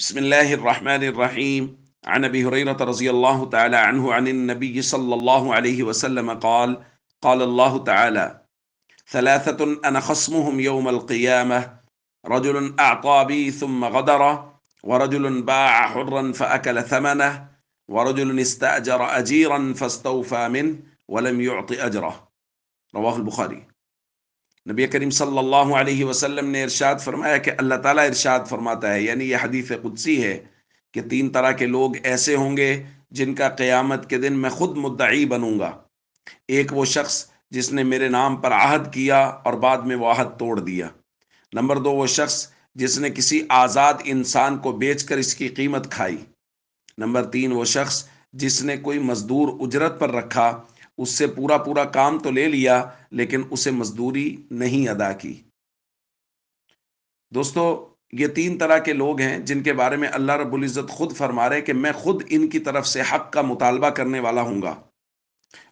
بسم الله الرحمن الرحيم. عن ابي هريره رضي الله تعالى عنه عن النبي صلى الله عليه وسلم قال: قال الله تعالى: ثلاثه انا خصمهم يوم القيامه: رجل اعطى بي ثم غدر، ورجل باع حرا فاكل ثمنه، ورجل استاجر اجيرا فاستوفى منه ولم يعط اجره. رواه البخاري. نبی کریم صلی اللہ علیہ وسلم نے ارشاد فرمایا کہ اللہ تعالیٰ ارشاد فرماتا ہے، یعنی یہ حدیث قدسی ہے، کہ تین طرح کے لوگ ایسے ہوں گے جن کا قیامت کے دن میں خود مدعی بنوں گا۔ ایک وہ شخص جس نے میرے نام پر عہد کیا اور بعد میں وہ عہد توڑ دیا۔ نمبر دو، وہ شخص جس نے کسی آزاد انسان کو بیچ کر اس کی قیمت کھائی۔ نمبر تین، وہ شخص جس نے کوئی مزدور اجرت پر رکھا، اس سے پورا پورا کام تو لے لیا لیکن اسے مزدوری نہیں ادا کی۔ دوستو، یہ تین طرح کے لوگ ہیں جن کے بارے میں اللہ رب العزت خود فرما رہے کہ میں خود ان کی طرف سے حق کا مطالبہ کرنے والا ہوں گا۔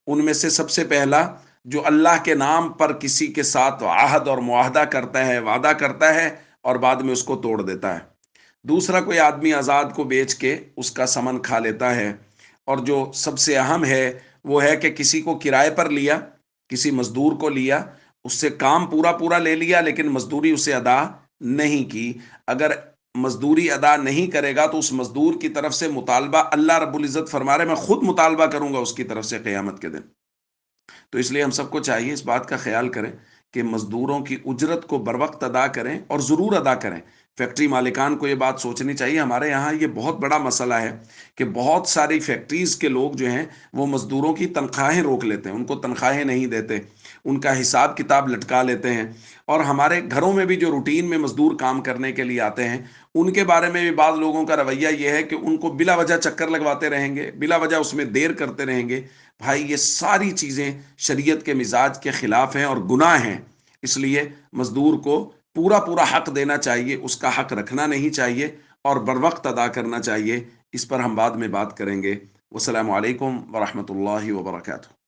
ان میں سے سب سے پہلا، جو اللہ کے نام پر کسی کے ساتھ عہد اور معاہدہ کرتا ہے، وعدہ کرتا ہے اور بعد میں اس کو توڑ دیتا ہے۔ دوسرا، کوئی آدمی آزاد کو بیچ کے اس کا سمن کھا لیتا ہے۔ اور جو سب سے اہم ہے وہ ہے کہ کسی کو کرائے پر لیا، کسی مزدور کو لیا، اس سے کام پورا پورا لے لیا لیکن مزدوری اسے ادا نہیں کی۔ اگر مزدوری ادا نہیں کرے گا تو اس مزدور کی طرف سے مطالبہ اللہ رب العزت فرما رہے میں خود مطالبہ کروں گا اس کی طرف سے قیامت کے دن۔ تو اس لیے ہم سب کو چاہیے اس بات کا خیال کریں کہ مزدوروں کی اجرت کو بر وقت ادا کریں اور ضرور ادا کریں۔ فیکٹری مالکان کو یہ بات سوچنی چاہیے۔ ہمارے یہاں یہ بہت بڑا مسئلہ ہے کہ بہت ساری فیکٹریز کے لوگ جو ہیں وہ مزدوروں کی تنخواہیں روک لیتے ہیں، ان کو تنخواہیں نہیں دیتے، ان کا حساب کتاب لٹکا لیتے ہیں۔ اور ہمارے گھروں میں بھی جو روٹین میں مزدور کام کرنے کے لیے آتے ہیں، ان کے بارے میں بھی بعض لوگوں کا رویہ یہ ہے کہ ان کو بلا وجہ چکر لگواتے رہیں گے، بلا وجہ اس میں دیر کرتے رہیں گے۔ بھائی، یہ ساری چیزیں شریعت کے مزاج کے خلاف ہیں اور گناہ ہیں۔ اس لیے مزدور کو پورا پورا حق دینا چاہیے، اس کا حق رکھنا نہیں چاہیے اور بر وقت ادا کرنا چاہیے۔ اس پر ہم بعد میں بات کریں گے۔ والسلام علیکم ورحمۃ اللہ وبرکاتہ۔